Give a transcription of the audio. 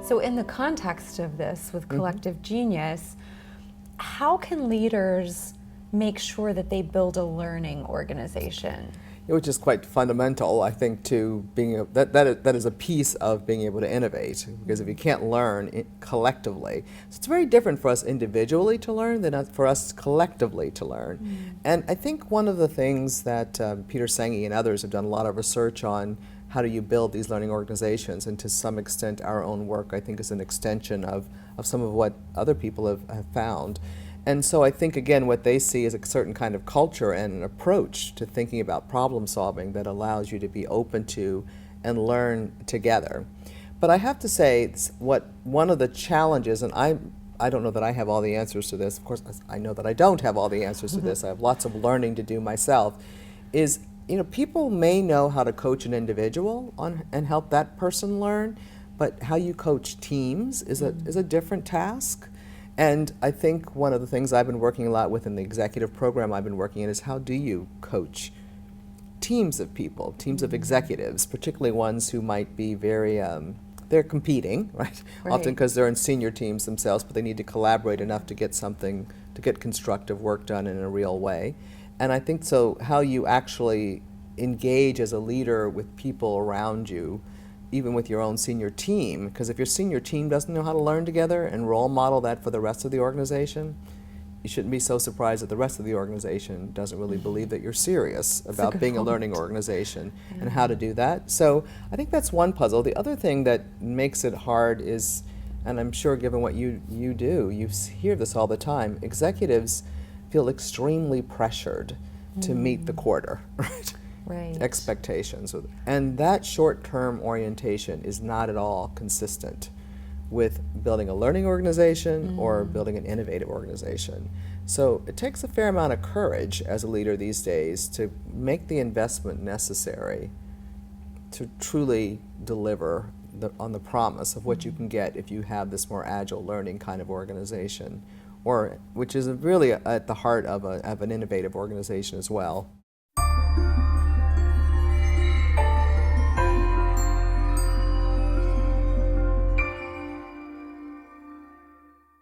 So in the context of this with collective genius, how can leaders make sure that they build a learning organization? Which is quite fundamental, I think, to being that is a piece of being able to innovate. Because if you can't learn collectively, so it's very different for us individually to learn than for us collectively to learn. And I think one of the things that Peter Senge and others have done a lot of research on, how do you build these learning organizations, and to some extent our own work, I think, is an extension of some of what other people have found. And so I think, again, what they see is a certain kind of culture and an approach to thinking about problem solving that allows you to be open to and learn together. But I have to say, one of the challenges, and I don't know that I have all the answers to this, of course I know that I don't have all the answers to this, I have lots of learning to do myself, is people may know how to coach an individual and help that person learn, but how you coach teams is a different task. And I think one of the things I've been working a lot with in the executive program I've been working in is, how do you coach teams of people, teams of executives, particularly ones who might be very, they're competing, right? Often because they're in senior teams themselves, but they need to collaborate enough to get constructive work done in a real way. And I think so how you actually engage as a leader with people around you, even with your own senior team, because if your senior team doesn't know how to learn together and role model that for the rest of the organization, you shouldn't be so surprised that the rest of the organization doesn't really believe that you're serious about being a learning organization and how to do that. So I think that's one puzzle. The other thing that makes it hard is, and I'm sure given what you do, you hear this all the time, executives feel extremely pressured to meet the quarter, right? Expectations. And that short-term orientation is not at all consistent with building a learning organization or building an innovative organization. So it takes a fair amount of courage as a leader these days to make the investment necessary to truly deliver on the promise of what you can get if you have this more agile learning kind of organization, which is really at the heart of an innovative organization as well.